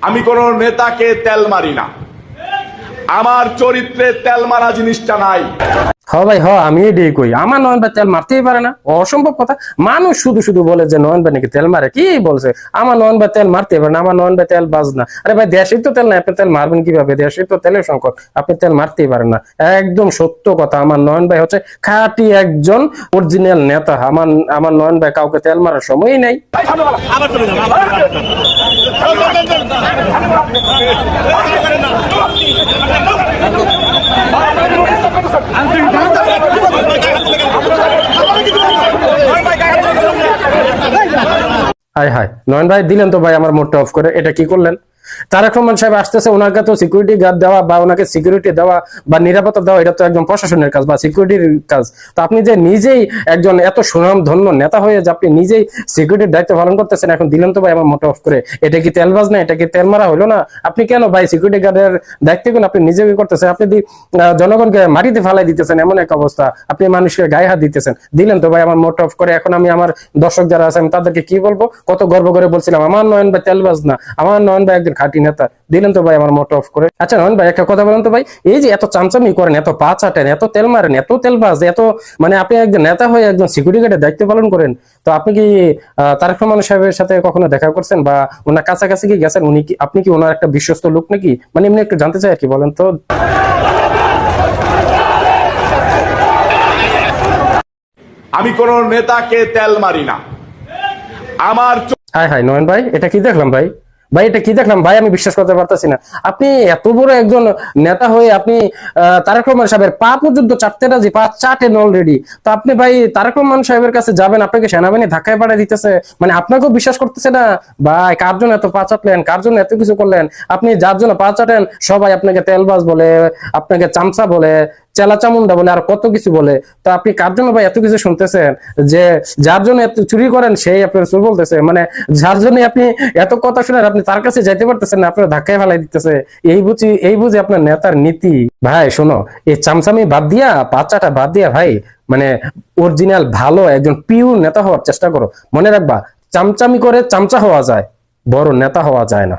আমি কোন নেতাকে তেল মারি না, আমার চরিত্রে তেল মারা জিনিসটা নাই। ভাই আমি এটাই কই, আমার নয়ন ভাই তেল মারতেই পারে না, অসম্ভব কথা। মানুষ শুধু শুধু বলে যে নয়ন ভাই নাকি তেল মারে, কি বলছে? আমার নয়ন ভাই তেল মারতে পারে না, আমার নয়ন ভাই তেল বাজ না। আরে ভাই দেশেই তো তেল নাই, আপনি তেল মারবেন কিভাবে? দেশেই তো তেলের সংকট, আপনি তেল মারতেই পারেন না। একদম সত্য কথা, আমার নয়ন ভাই হচ্ছে খাঁটি একজন অরিজিনাল নেতা। আমার নয়ন ভাই কাউকে তেল মারার সময়ই নাই। হাই হাই নয়ন ভাই দিলেন তো ভাই আমার মোডটা অফ করে, এটা কি করলেন? তারেক রহমান সাহেব আসতেছে, ওনাকে তো সিকিউরিটি গার্ড দেওয়া বা ওনাকে সিকিউরিটি দেওয়া বা নিরাপত্তা দেওয়া এটা তো একজন প্রশাসনের কাজ বা সিকিউরিটির কাজ। তো আপনি যে নিজেই একজন এত সুনাম ধন্য নেতা হয়ে যে আপনি নিজেই সিকিউরিটির দায়িত্ব পালন করতেছেন, এখন দিলেন তো ভাই আমার মোটা অফ করে। এটা কি তেলবাজ না? এটা কি তেল মারা হলো না? আপনি কেন ভাই সিকিউরিটি গার্ডের দায়িত্বগুলো আপনি নিজেকে করতেছেন? আপনি জনগণকে মাটিতে ফালাই দিতেছেন, এমন এক অবস্থা। আপনি মানুষকে গায়ে হাত দিতেছেন। দিলেন তো ভাই আমার মোটা অফ করে। এখন আমি আমার দর্শক যারা আছে আমি তাদেরকে কি বলবো? কত গর্ব করে বলছিলাম আমার নয়ন ভাই তেলবাজ না, আমার নয়ন ভাই একজন খাঁটি নেতা। দিলেন তো ভাই আমার মোট অফ করে। আচ্ছা নয়ন ভাই একটা কথা বলেন তো ভাই, এই যে এত চামচামি করেন, এত পা চাটেন, এত তেল মারেন, এত তেলবাজ, এত মানে আপনি একজন নেতা হয়ে একজন সিকিউরিটি গার্ডের দায়িত্ব পালন করেন, তো আপনি কি তারেক রহমান সাহেবের সাথে কখনো দেখা করছেন বা ওনার কাছাকাছি কি গেছেন? উনি কি, আপনি কি ওনার একটা বিশ্বস্ত লোক নাকি? মানে এমনি একটু জানতে চাই আর কি, বলেন তো। আমি কোন নেতাকে তেল মারি না, আমার হাই হাই নয়ন ভাই এটা কি দেখলাম ভাই? ভাই এটা কি দেখলাম ভাই? আমি বিশ্বাস করতে পারতেছি না। আপনি এত বড় একজন নেতা হয়ে আপনি তারেক রহমান সাহেবের পা পর্যন্ত চাটতে রাজি, পা চাটেন অলরেডি। তো আপনি ভাই তারেক রহমান সাহেবের কাছে যাবেন, আপনাকে সেনাবাহিনী ধাক্কায় পাঠিয়ে দিতেছে, মানে আপনাকেও বিশ্বাস করতেছে না ভাই। কার জন্য এত পা চাটলেন? কার জন্য এত কিছু করলেন? আপনি যার জন্য পা চাটেন সবাই আপনাকে তেলবাজ বলে, আপনাকে চামচা বলে, চেলা চামুন্ডা বলে, আর কত কিছু বলে। তো আপনি কার জন্য ভাই এত কিছু শুনতেছেন? যে যার জন্য এত চুরি করেন সেই আপনার চুর বলতেছে, মানে যার জন্য আপনি এত কথা শুনেন আপনি তার কাছে যাইতে পারতেছেন না, আপনার ধাক্কায় ফেলাই দিতেছে। এই বুঝি আপনার নেতার নীতি। ভাই শোনো, এই চামচামি বাদ দিয়া, বাচ্চাটা বাদ দিয়া ভাই, মানে অরিজিনাল ভালো একজন পিওর নেতা হওয়ার চেষ্টা করো। মনে রাখবা, চামচামি করে চামচা হওয়া যায়, বড় নেতা হওয়া যায় না।